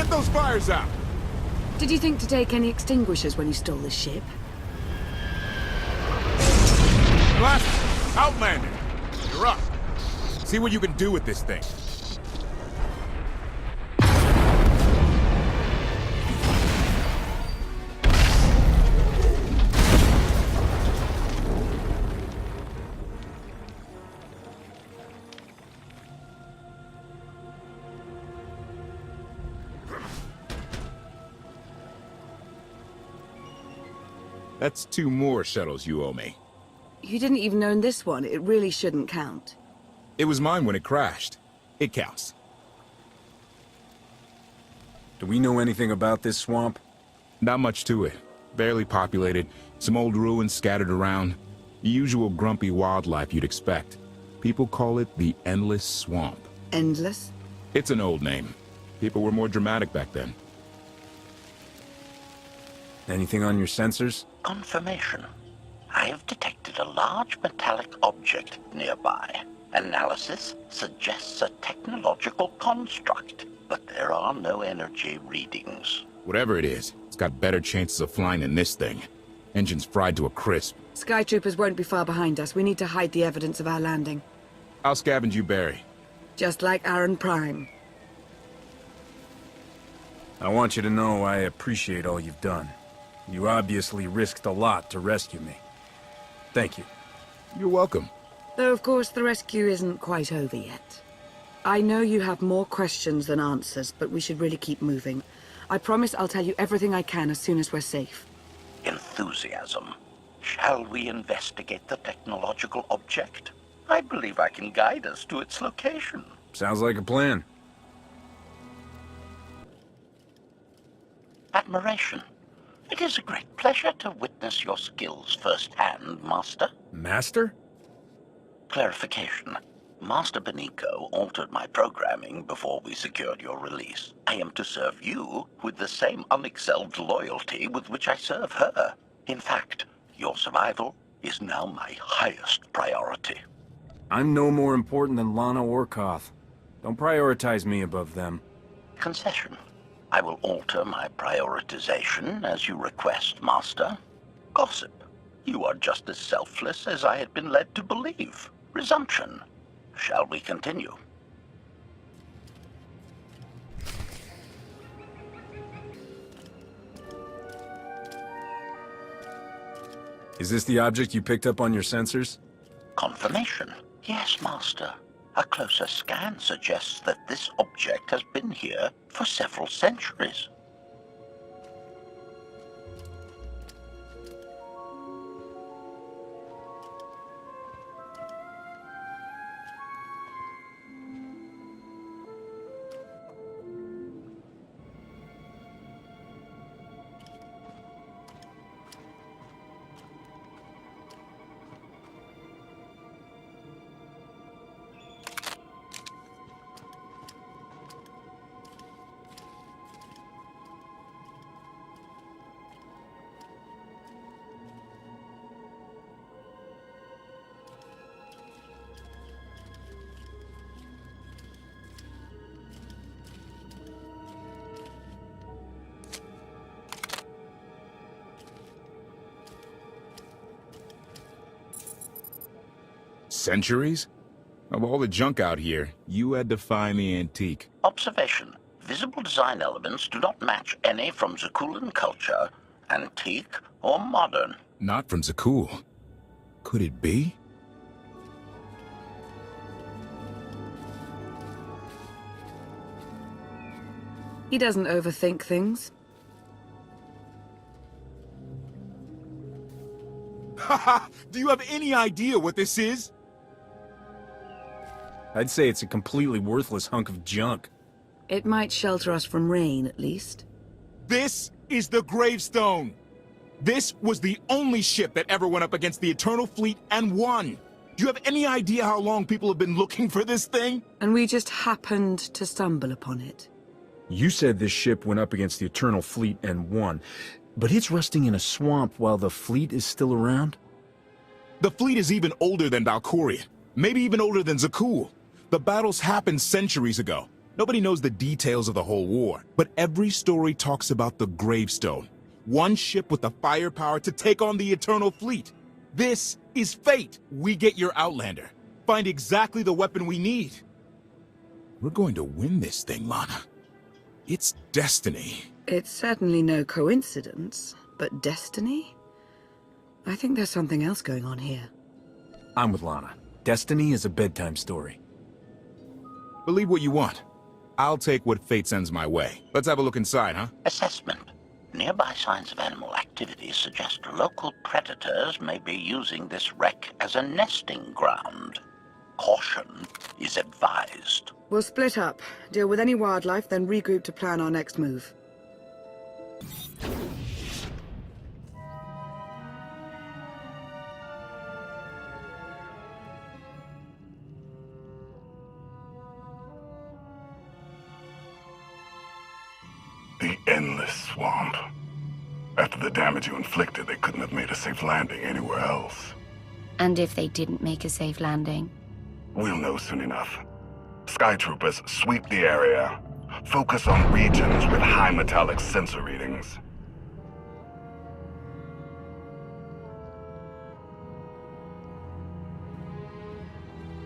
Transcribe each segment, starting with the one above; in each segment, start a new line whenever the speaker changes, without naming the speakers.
Get those fires out!
Did you think to take any extinguishers when you stole this ship?
Last Outlander, you're up. See what you can do with this thing. That's 2 more shuttles you owe me.
You didn't even own this one. It really shouldn't count.
It was mine when it crashed. It counts.
Do we know anything about this swamp?
Not much to it. Barely populated, some old ruins scattered around. The usual grumpy wildlife you'd expect. People call it the Endless Swamp.
Endless?
It's an old name. People were more dramatic back then.
Anything on your sensors?
Confirmation. I have detected a large metallic object nearby. Analysis suggests a technological construct, but there are no energy readings.
Whatever it is, it's got better chances of flying than this thing. Engine's fried to a crisp.
Sky troopers won't be far behind us. We need to hide the evidence of our landing.
I'll scavenge you, Barry.
Just like Aaron Prime.
I want you to know I appreciate all you've done. You obviously risked a lot to rescue me. Thank you.
You're welcome.
Though, of course, the rescue isn't quite over yet. I know you have more questions than answers, but we should really keep moving. I promise I'll tell you everything I can as soon as we're safe.
Enthusiasm. Shall we investigate the technological object? I believe I can guide us to its location.
Sounds like a plan.
Admiration. It is a great pleasure to witness your skills firsthand, Master.
Master?
Clarification. Master Beniko altered my programming before we secured your release. I am to serve you with the same unexcelled loyalty with which I serve her. In fact, your survival is now my highest priority.
I'm no more important than Lana or Koth. Don't prioritize me above them.
Concession. I will alter my prioritization as you request, Master. Gossip. You are just as selfless as I had been led to believe. Resumption. Shall we continue?
Is this the object you picked up on your sensors?
Confirmation. Yes, Master. A closer scan suggests that this object has been here for several centuries.
Centuries? Of all the junk out here, you had to find the antique.
Observation. Visible design elements do not match any from Zakuulan culture, antique or modern.
Not from Zakuul. Could it be?
He doesn't overthink things.
Haha! Do you have any idea what this is?
I'd say it's a completely worthless hunk of junk.
It might shelter us from rain, at least.
This is the Gravestone. This was the only ship that ever went up against the Eternal Fleet and won. Do you have any idea how long people have been looking for this thing?
And we just happened to stumble upon it.
You said this ship went up against the Eternal Fleet and won, but it's rusting in a swamp while the fleet is still around?
The fleet is even older than Valkyria, maybe even older than Zakuul. The battles happened centuries ago. Nobody knows the details of the whole war, but every story talks about the Gravestone. One ship with the firepower to take on the Eternal Fleet. This is fate. We get your Outlander. Find exactly the weapon we need. We're going to win this thing, Lana. It's destiny.
It's certainly no coincidence, but destiny? I think there's something else going on here.
I'm with Lana. Destiny is a bedtime story.
Believe what you want. I'll take what fate sends my way. Let's have a look inside, huh?
Assessment. Nearby signs of animal activity suggest local predators may be using this wreck as a nesting ground. Caution is advised.
We'll split up, deal with any wildlife, then regroup to plan our next move.
The endless swamp. After the damage you inflicted, they couldn't have made a safe landing anywhere else.
And if they didn't make a safe landing?
We'll know soon enough. Sky Troopers, sweep the area. Focus on regions with high metallic sensor readings.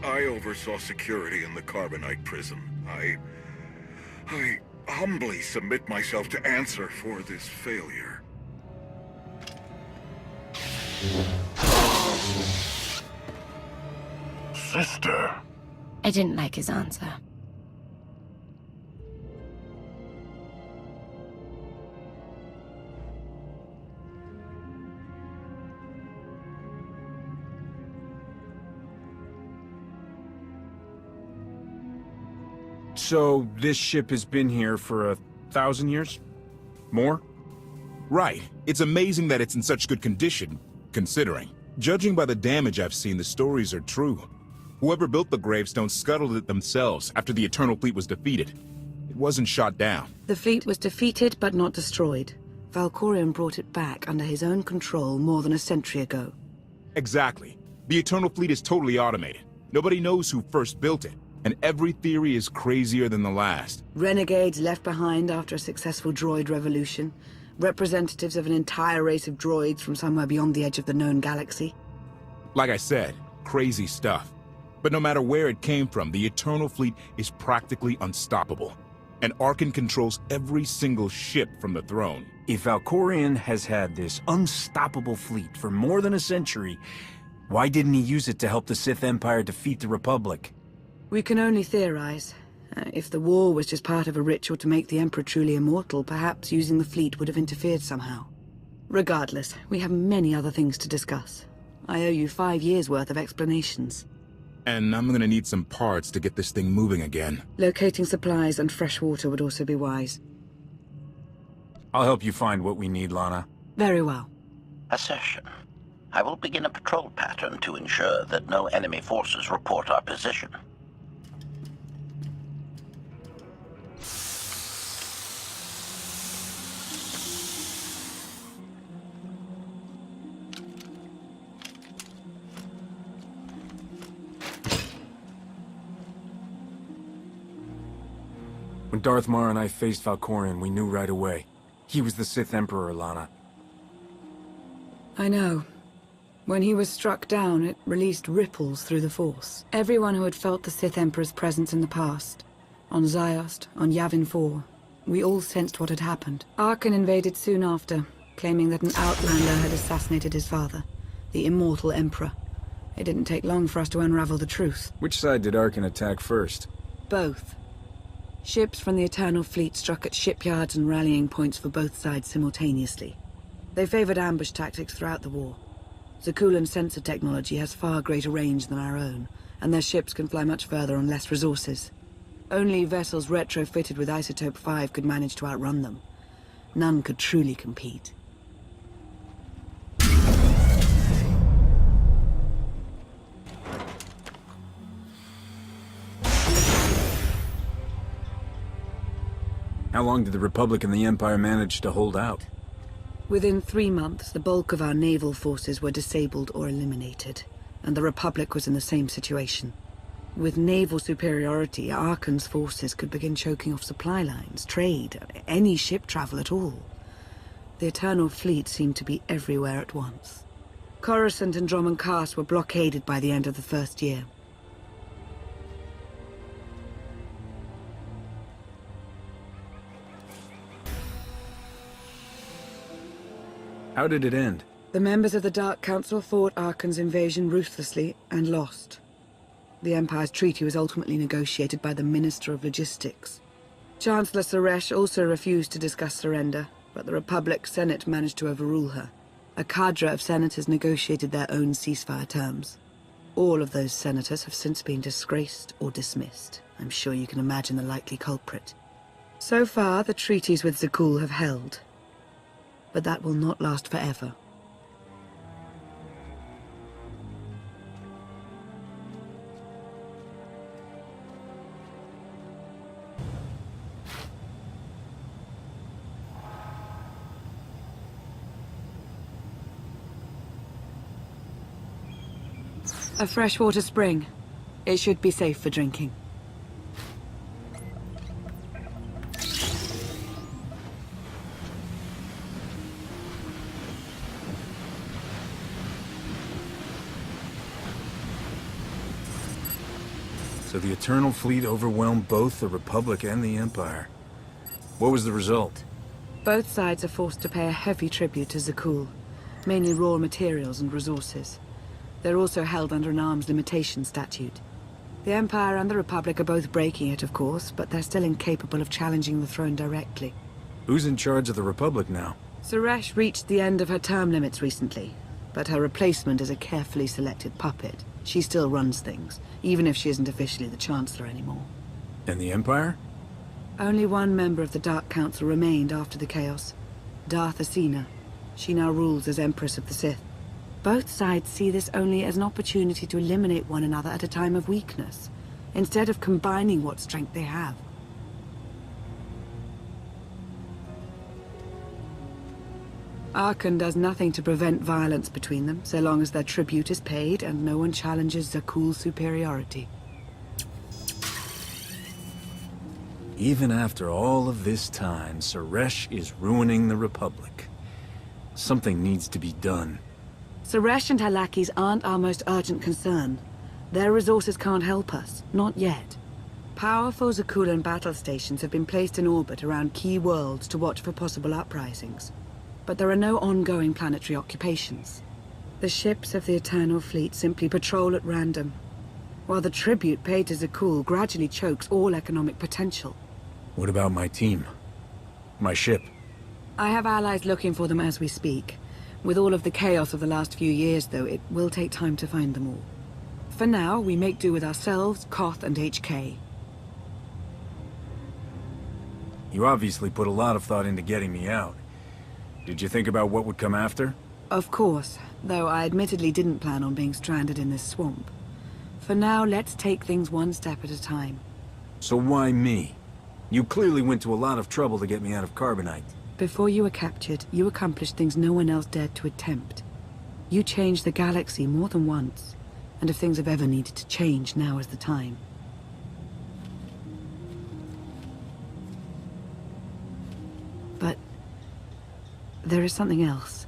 I oversaw security in the Carbonite prison. I humbly submit myself to answer for this failure.
Sister.
I didn't like his answer.
So, this ship has been here for 1,000 years? More?
Right. It's amazing that it's in such good condition, considering. Judging by the damage I've seen, the stories are true. Whoever built the Gravestone scuttled it themselves after the Eternal Fleet was defeated. It wasn't shot down.
The fleet was defeated but not destroyed. Valkorion brought it back under his own control more than a century ago.
Exactly. The Eternal Fleet is totally automated. Nobody knows who first built it, and every theory is crazier than the last.
Renegades left behind after a successful droid revolution. Representatives of an entire race of droids from somewhere beyond the edge of the known galaxy.
Like I said, crazy stuff. But no matter where it came from, the Eternal Fleet is practically unstoppable. And Arkin controls every single ship from the throne.
If Valkorion has had this unstoppable fleet for more than a century, why didn't he use it to help the Sith Empire defeat the Republic?
We can only theorize. If the war was just part of a ritual to make the Emperor truly immortal, perhaps using the fleet would have interfered somehow. Regardless, we have many other things to discuss. I owe you 5 years' worth of explanations.
And I'm gonna need some parts to get this thing moving again.
Locating supplies and fresh water would also be wise.
I'll help you find what we need, Lana.
Very well.
Assertion. I will begin a patrol pattern to ensure that no enemy forces report our position.
When Darth Mar and I faced Valkorion, we knew right away. He was the Sith Emperor, Lana.
I know. When he was struck down, it released ripples through the Force. Everyone who had felt the Sith Emperor's presence in the past, on Ziost, on Yavin 4, we all sensed what had happened. Arkin invaded soon after, claiming that an Outlander had assassinated his father, the immortal Emperor. It didn't take long for us to unravel the truth.
Which side did Arkin attack first?
Both. Ships from the Eternal Fleet struck at shipyards and rallying points for both sides simultaneously. They favored ambush tactics throughout the war. Zakulan's sensor technology has far greater range than our own, and their ships can fly much further on less resources. Only vessels retrofitted with Isotope 5 could manage to outrun them. None could truly compete.
How long did the Republic and the Empire manage to hold out?
Within 3 months, the bulk of our naval forces were disabled or eliminated, and the Republic was in the same situation. With naval superiority, Arkan's forces could begin choking off supply lines, trade, any ship travel at all. The Eternal Fleet seemed to be everywhere at once. Coruscant and Dromund Kaas were blockaded by the end of the first year.
How did it end?
The members of the Dark Council fought Arkan's invasion ruthlessly and lost. The Empire's treaty was ultimately negotiated by the Minister of Logistics. Chancellor Suresh also refused to discuss surrender, but the Republic Senate managed to overrule her. A cadre of senators negotiated their own ceasefire terms. All of those senators have since been disgraced or dismissed. I'm sure you can imagine the likely culprit. So far, the treaties with Zakul have held. But that will not last forever. A freshwater spring. It should be safe for drinking.
So the Eternal Fleet overwhelmed both the Republic and the Empire. What was the result?
Both sides are forced to pay a heavy tribute to Zakul, mainly raw materials and resources. They're also held under an arms limitation statute. The Empire and the Republic are both breaking it, of course, but they're still incapable of challenging the throne directly.
Who's in charge of the Republic now?
Suresh reached the end of her term limits recently, but her replacement is a carefully selected puppet. She still runs things, even if she isn't officially the Chancellor anymore.
And the Empire?
Only one member of the Dark Council remained after the chaos. Darth Asina. She now rules as Empress of the Sith. Both sides see this only as an opportunity to eliminate one another at a time of weakness, instead of combining what strength they have. Arkan does nothing to prevent violence between them, so long as their tribute is paid and no one challenges Zakul's superiority.
Even after all of this time, Suresh is ruining the Republic. Something needs to be done.
Suresh and her lackeys aren't our most urgent concern. Their resources can't help us, not yet. Powerful Zakulan battle stations have been placed in orbit around key worlds to watch for possible uprisings. But there are no ongoing planetary occupations. The ships of the Eternal Fleet simply patrol at random, while the tribute paid to Zakul gradually chokes all economic potential.
What about my team? My ship?
I have allies looking for them as we speak. With all of the chaos of the last few years, though, it will take time to find them all. For now, we make do with ourselves, Koth, and HK.
You obviously put a lot of thought into getting me out. Did you think about what would come after?
Of course, though I admittedly didn't plan on being stranded in this swamp. For now, let's take things one step at a time.
So why me? You clearly went to a lot of trouble to get me out of Carbonite.
Before you were captured, you accomplished things no one else dared to attempt. You changed the galaxy more than once, and if things have ever needed to change, now is the time. But there is something else.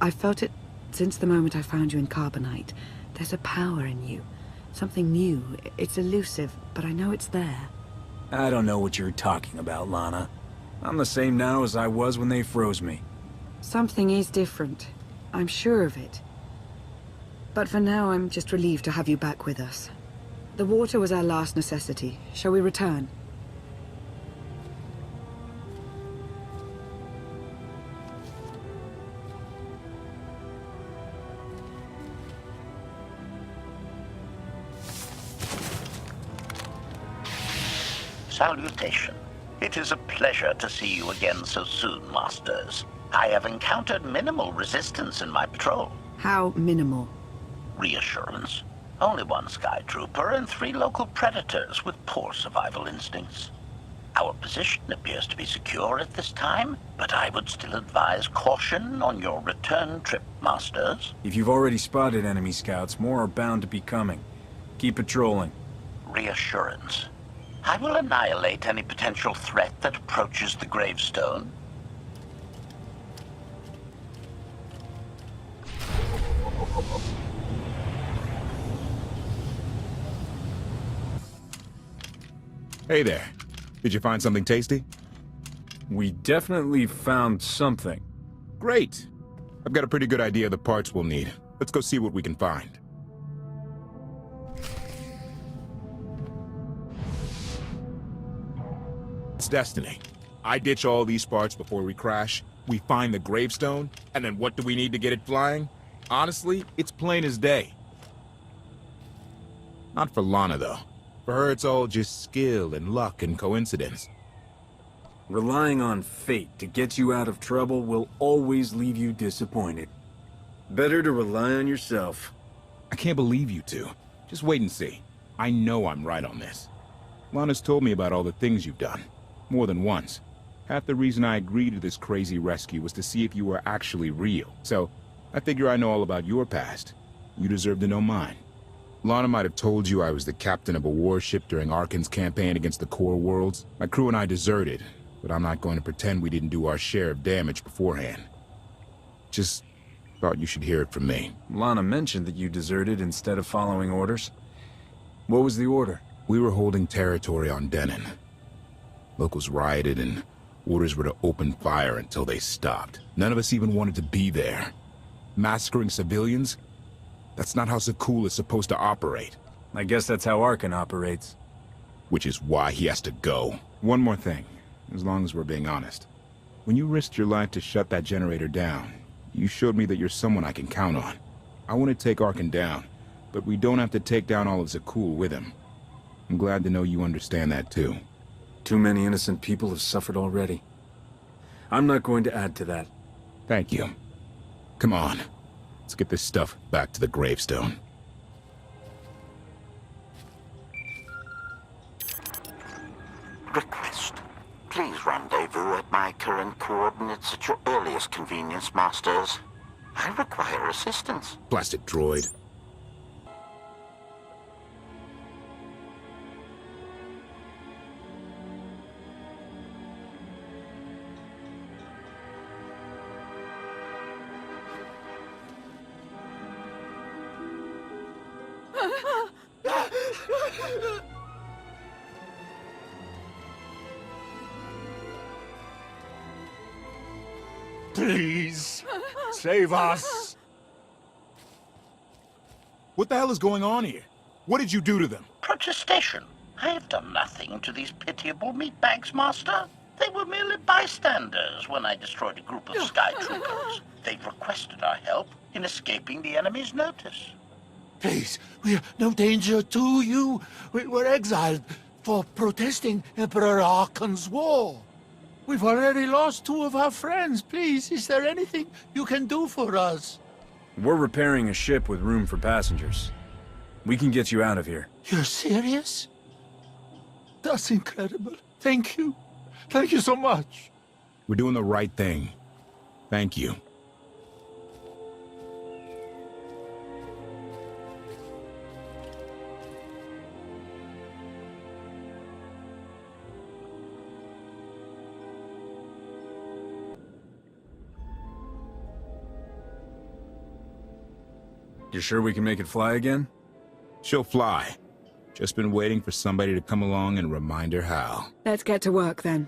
I've felt it since the moment I found you in Carbonite. There's a power in you. Something new. It's elusive, but I know it's there.
I don't know what you're talking about, Lana. I'm the same now as I was when they froze me.
Something is different. I'm sure of it. But for now, I'm just relieved to have you back with us. The water was our last necessity. Shall we return?
Salutation. It is a pleasure to see you again so soon, Masters. I have encountered minimal resistance in my patrol.
How minimal?
Reassurance. Only one Sky Trooper and 3 local predators with poor survival instincts. Our position appears to be secure at this time, but I would still advise caution on your return trip, Masters.
If you've already spotted enemy scouts, more are bound to be coming. Keep patrolling.
Reassurance. I will annihilate any potential threat that approaches the Gravestone.
Hey there. Did you find something tasty?
We definitely found something.
Great. I've got a pretty good idea of the parts we'll need. Let's go see what we can find. It's destiny. I ditch all these parts before we crash. We find the Gravestone, and then what do we need to get it flying? Honestly, it's plain as day. Not for Lana, though. For her, it's all just skill and luck and coincidence.
Relying on fate to get you out of trouble will always leave you disappointed. Better to rely on yourself.
I can't believe you two. Just wait and see. I know I'm right on this. Lana's told me about all the things you've done. More than once. Half the reason I agreed to this crazy rescue was to see if you were actually real. So, I figure I know all about your past. You deserve to know mine. Lana might have told you I was the captain of a warship during Arkan's campaign against the Core Worlds. My crew and I deserted, but I'm not going to pretend we didn't do our share of damage beforehand. Just thought you should hear it from me.
Lana mentioned that you deserted instead of following orders. What was the order?
We were holding territory on Denon. Locals rioted and orders were to open fire until they stopped. None of us even wanted to be there. Massacring civilians? That's not how Zakul is supposed to operate.
I guess that's how Arkan operates.
Which is why he has to go. One more thing, as long as we're being honest. When you risked your life to shut that generator down, you showed me that you're someone I can count on. I want to take Arkan down, but we don't have to take down all of Zakul with him. I'm glad to know you understand that too.
Too many innocent people have suffered already. I'm not going to add to that.
Thank you. Come on. Let's get this stuff back to the Gravestone.
Request. Please rendezvous at my current coordinates at your earliest convenience, Masters. I require assistance.
Blasted droid.
Please, save us.
What the hell is going on here? What did you do to them?
Protestation. I have done nothing to these pitiable meatbags, Master. They were merely bystanders when I destroyed a group of Sky Troopers. They requested our help in escaping the enemy's notice.
Please, we are no danger to you. We were exiled for protesting Emperor Arkan's war. We've already lost 2 of our friends. Please, is there anything you can do for us?
We're repairing a ship with room for passengers. We can get you out of here.
You're serious? That's incredible. Thank you. Thank you so much.
We're doing the right thing. Thank you.
You sure we can make it fly again?
She'll fly. Just been waiting for somebody to come along and remind her how.
Let's get to work then.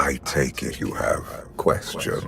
I take it you have questions.